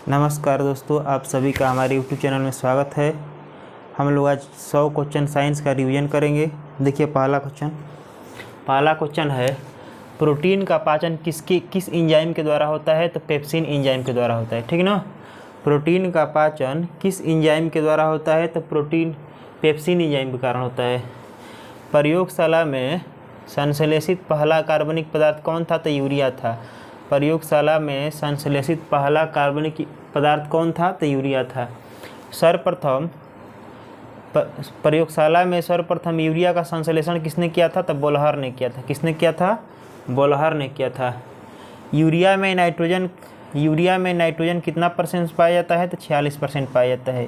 नमस्कार दोस्तों, आप सभी का हमारे यूट्यूब चैनल में स्वागत है। हम लोग आज 100 क्वेश्चन साइंस का रिवीजन करेंगे। देखिए पहला क्वेश्चन है, प्रोटीन का पाचन किस एंजाइम के द्वारा होता है? तो पेप्सिन एंजाइम के द्वारा होता है, ठीक ना। प्रोटीन का पाचन किस एंजाइम के द्वारा होता है? तो पेप्सिन एंजाइम के कारण होता है। प्रयोगशाला में संश्लेषित पहला कार्बनिक पदार्थ कौन था? तो यूरिया था। प्रयोगशाला में संश्लेषित पहला कार्बनिक पदार्थ कौन था? तो यूरिया था। प्रयोगशाला में सर्वप्रथम यूरिया का संश्लेषण किसने किया था? तो बोल्हर ने किया था। किसने किया था? बोल्हर ने किया था। यूरिया में नाइट्रोजन कितना परसेंट पाया जाता है? तो 46% पाया जाता है।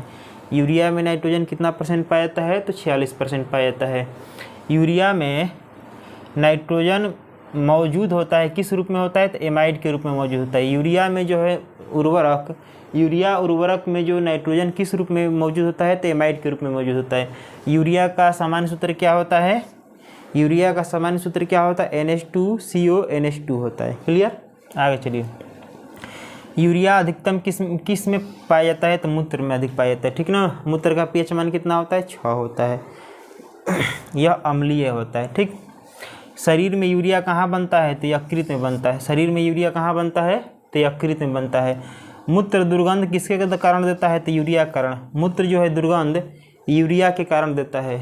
यूरिया में नाइट्रोजन कितना परसेंट पाया जाता है? तो 46% पाया जाता है। यूरिया में नाइट्रोजन मौजूद होता है, किस रूप में होता है? तो एमाइड के रूप में मौजूद होता है। यूरिया में जो है उर्वरक में जो नाइट्रोजन किस रूप में मौजूद होता है? तो एमाइड के रूप में मौजूद होता है। यूरिया का सामान्य सूत्र क्या होता है? यूरिया का सामान्य सूत्र क्या होता है? NH2CO NH2 होता है। क्लियर? आगे चलिए। यूरिया अधिकतम किस में पाया जाता है? तो मूत्र में अधिक पाया जाता है, ठीक ना। मूत्र का pH मान कितना होता है? 6 होता है। यह अम्लीय होता है, ठीक। शरीर में यूरिया कहाँ बनता है? तो यकृत में बनता है। शरीर में यूरिया कहाँ बनता है? तो यकृत में बनता है। मूत्र दुर्गंध किसके कारण देता है? तो यूरिया के कारण। मूत्र जो है दुर्गंध यूरिया के कारण देता है।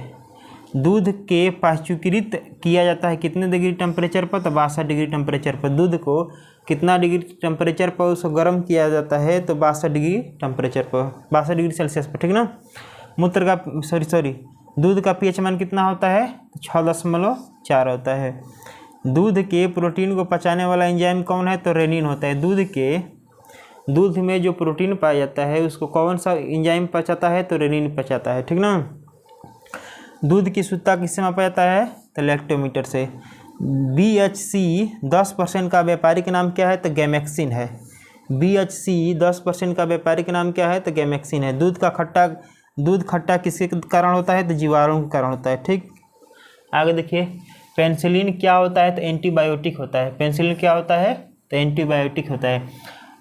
दूध के पाश्चुकृत किया जाता है कितने डिग्री टेम्परेचर पर? तो 62 डिग्री टेम्परेचर पर। दूध को कितना डिग्री टेम्परेचर पर उसको गर्म किया जाता है? तो 62 डिग्री टेम्परेचर पर, 62 डिग्री सेल्सियस पर, ठीक ना। मूत्र का दूध का pH मान कितना होता है? 6.4 होता है। दूध के प्रोटीन को पचाने वाला एंजाइम कौन है? तो रेनिन होता है। दूध में जो प्रोटीन पाया जाता है उसको कौन सा एंजाइम पचाता है? तो रेनिन पचाता है, ठीक ना। दूध की शुद्धता किससे मापा जाता है? तो लैक्टोमीटर से। BHC 10% का व्यापारिक नाम क्या है? तो गैमेक्सिन है। BHC 10% का व्यापारिक नाम क्या है? तो गैमेक्सिन है। दूध खट्टा किसके कारण होता है? तो जीवाणु के कारण होता है, ठीक। आगे देखिए, पेनिसिलिन क्या होता है? तो एंटीबायोटिक होता है। पेनिसिलिन क्या होता है? तो एंटीबायोटिक होता है।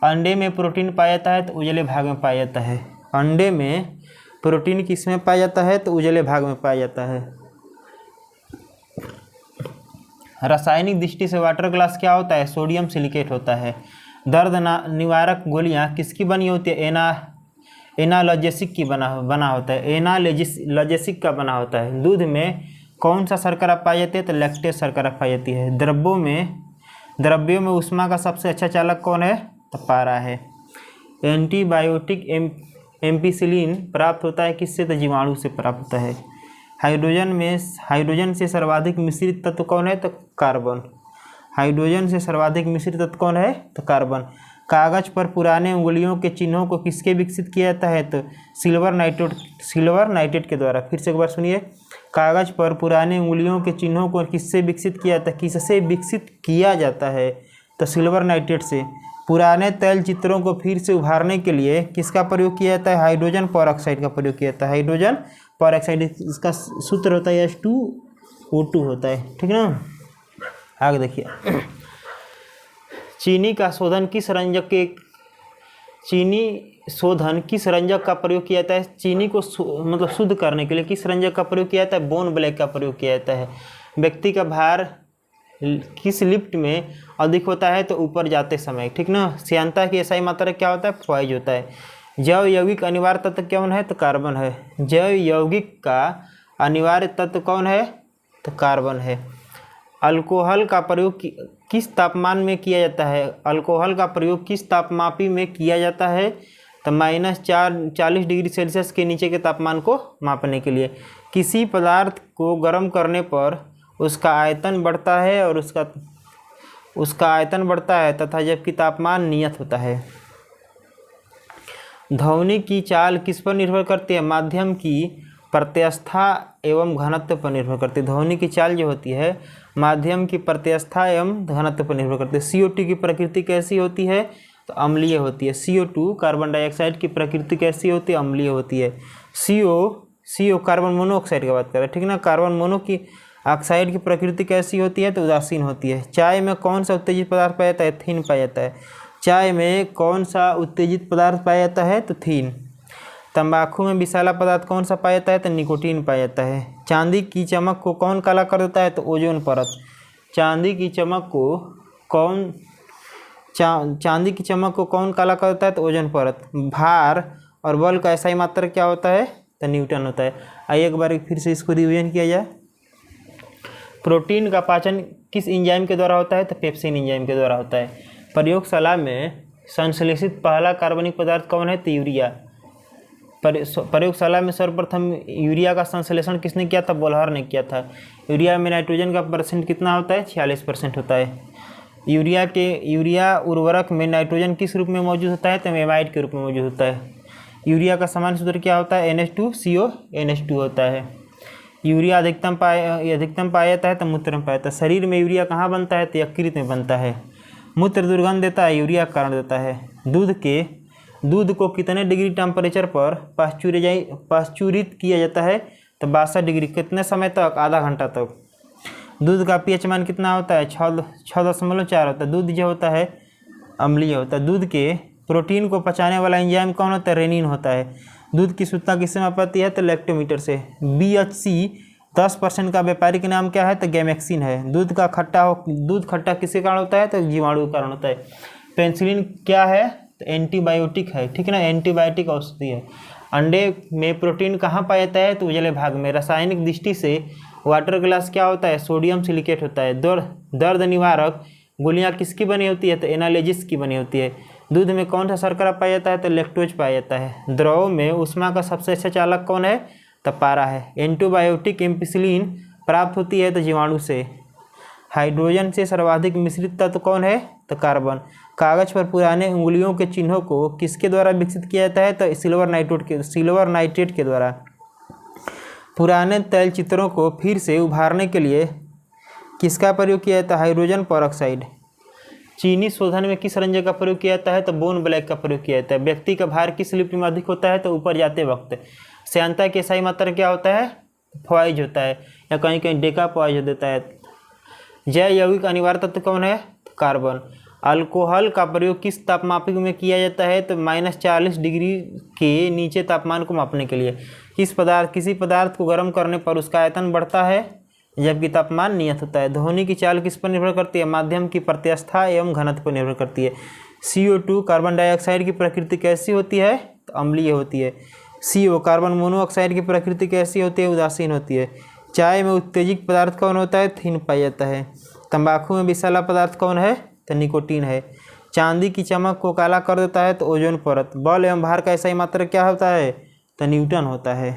अंडे में प्रोटीन पाया जाता है तो उजले भाग में पाया जाता है। अंडे में प्रोटीन किस में पाया जाता है? तो उजले भाग में पाया जाता है। रासायनिक दृष्टि से वाटर ग्लास क्या होता है? सोडियम सिलिकेट होता है। दर्द निवारक गोलियां किसकी बनी होती है? एनाल्जेसिक की बना होता है। एनाल्जेसिक का बना होता है। दूध में कौन सा शर्करा पाई जाती है? तो लैक्टेज शर्करा पाई जाती है। द्रव्यों में ऊष्मा का सबसे अच्छा चालक कौन है? तो पारा है। एंटीबायोटिक एम्पिसिलिन प्राप्त होता है किससे? तो जीवाणु से प्राप्त होता है। हाइड्रोजन से सर्वाधिक मिश्रित तत्व कौन है? तो कार्बन। हाइड्रोजन से सर्वाधिक मिश्रित तत्व कौन है? तो कार्बन। कागज पर पुराने उंगलियों के चिन्हों को किसके विकसित किया जाता है? तो सिल्वर नाइट्रेट के द्वारा। फिर से एक बार सुनिए, कागज पर पुराने उंगलियों के चिन्हों को किससे विकसित किया जाता है? किससे विकसित किया जाता है? तो सिल्वर नाइट्रेट से। पुराने तैल चित्रों को फिर से उभारने के लिए किसका प्रयोग किया जाता है? हाइड्रोजन परऑक्साइड का प्रयोग किया जाता है। हाइड्रोजन परऑक्साइड, इसका सूत्र होता है H2O2 होता है, ठीक ना। आगे देखिए, चीनी शोधन किस रंजक का प्रयोग किया जाता है? चीनी को मतलब शुद्ध करने के लिए किस रंजक का प्रयोग किया जाता है? बोन ब्लैक का प्रयोग किया जाता है। व्यक्ति का भार किस लिफ्ट में अधिक होता है? तो ऊपर जाते समय, ठीक ना। श्यानता की SI मात्रा क्या होता है? पॉइज होता है। जैव यौगिक अनिवार्य तत्व कौन है? तो कार्बन है। जैव यौगिक का अनिवार्य तत्व कौन है? तो कार्बन है। अल्कोहल का प्रयोग किस तापमान में किया जाता है? अल्कोहल का प्रयोग किस तापमापी में किया जाता है? तो -40 डिग्री सेल्सियस के नीचे के तापमान को मापने के लिए। किसी पदार्थ को गर्म करने पर उसका आयतन बढ़ता है और उसका आयतन बढ़ता है तथा जबकि तापमान नियत होता है। ध्वनि की चाल किस पर निर्भर करती है? माध्यम की प्रत्यवस्था एवं घनत्व पर निर्भर करती है। ध्वनि की चाल जो होती है माध्यम की प्रत्यवस्था एवं घनत्व पर निर्भर करती है। CO2 की प्रकृति कैसी होती है? तो अम्लीय होती है। CO2 कार्बन डाइऑक्साइड की प्रकृति कैसी होती है? अम्लीय होती है। CO कार्बन मोनोऑक्साइड की बात कर रहे हैं, ठीक ना। कार्बन मोनोऑक्साइड की प्रकृति कैसी होती है? तो उदासीन होती है। चाय में कौन सा उत्तेजित पदार्थ पाया जाता है? एथीन पाया जाता है। चाय में कौन सा उत्तेजित पदार्थ पाया जाता है? तो थीन। तंबाकू में विषैला पदार्थ कौन सा पाया जाता है? तो निकोटीन पाया जाता है। चांदी की चमक को कौन काला कर देता है? तो ओजोन परत। चांदी की चमक को कौन काला कर देता है? तो ओजोन परत। भार और बल का ऐसा ही मात्रक क्या होता है? तो न्यूटन होता है। आइए एक बार फिर से इसको रिवीजन किया जाए। प्रोटीन का पाचन किस एंजाइम के द्वारा होता है? तो पेप्सिन एंजाइम के द्वारा होता है। प्रयोगशाला में संश्लेषित पहला कार्बनिक पदार्थ कौन है? तो यूरिया। प्रयोगशाला में सर्वप्रथम यूरिया का संश्लेषण किसने किया था? बोल्हर ने किया था। यूरिया में नाइट्रोजन का परसेंट कितना होता है? 46% होता है। यूरिया उर्वरक में नाइट्रोजन किस रूप में मौजूद होता है? तो एमाइड के रूप में मौजूद होता है। यूरिया का सामान्य सूत्र क्या होता है? NH2CO NH2 होता है। यूरिया अधिकतम पाया जाता है तो मूत्र में पाया जाता है। शरीर में यूरिया कहाँ बनता है? तो यकृत में बनता है। मूत्र दुर्गंध देता है, यूरिया कारण देता है। दूध को कितने डिग्री टेम्परेचर पर पाश्चुरित किया जाता है? तो 62 डिग्री। कितने समय तक? आधा घंटा तक। दूध का pH मान कितना होता है? 6.4 होता है। दूध जो होता है अम्लीय होता है। दूध के प्रोटीन को पचाने वाला एंजाइम कौन होता है? रेनिन होता है। दूध की शुद्धता किससे मापी जाती है? तो लैक्टोमीटर से। BHC 10% का व्यापारिक नाम क्या है? तो गैमेक्सिन है। दूध खट्टा किसके कारण होता है? तो जीवाणु के कारण होता है। पेनिसिलिन क्या है? तो एंटीबायोटिक है, ठीक है ना, एंटीबायोटिक औषधि है। अंडे में प्रोटीन कहाँ पाया जाता है? तो उजले भाग में। रासायनिक दृष्टि से वाटर ग्लास क्या होता है? सोडियम सिलिकेट होता है। दर्द निवारक गोलियां किसकी बनी होती है? तो एनालिजिस की बनी होती है। दूध में कौन सा शर्करा पाया जाता है? तो लैक्टोज पाया जाता है। द्रव में ऊष्मा का सबसे अच्छा चालक कौन है? तो पारा है। एंटीबायोटिक एम्पिसिलिन प्राप्त होती है तो जीवाणु से। हाइड्रोजन से सर्वाधिक मिश्रित तत्व कौन है? तो कार्बन। कागज पर पुराने उंगलियों के चिन्हों को किसके द्वारा विकसित किया जाता है? तो सिल्वर नाइट्रेट के द्वारा। पुराने तैल चित्रों को फिर से उभारने के लिए किसका प्रयोग किया जाता है? Hydrogen peroxide. चीनी शोधन में किस रंजक का प्रयोग किया जाता है? तो बोन ब्लैक का प्रयोग किया जाता है। व्यक्ति का भार किस लिपि में अधिक होता है? तो ऊपर जाते वक्त। श्यानता की सही मात्रा क्या होता है? फॉइज होता है, या कहीं कहीं डेका फॉइज हो देता है। जैव यौगिक अनिवार्य तत्व कौन है? तो कार्बन। अल्कोहल का प्रयोग किस तापमापिक में किया जाता है? तो -40 डिग्री के नीचे तापमान को मापने के लिए। किसी पदार्थ को गर्म करने पर उसका आयतन बढ़ता है जबकि तापमान नियत होता है। ध्वनि की चाल किस पर निर्भर करती है? माध्यम की प्रत्यास्थता एवं घनत्व पर निर्भर करती है। CO2 कार्बन डाइऑक्साइड की प्रकृति कैसी होती है? तो अम्लीय होती है। CO कार्बन मोनोऑक्साइड की प्रकृति कैसी होती है? उदासीन होती है। चाय में उत्तेजक पदार्थ कौन होता है? थीन पाया जाता है। तंबाकू में विषैला पदार्थ कौन है? तो निकोटीन है। चांदी की चमक को काला कर देता है तो ओजोन परत। बल एवं भार का ऐसा ही मात्रक क्या होता है? तो न्यूटन होता है।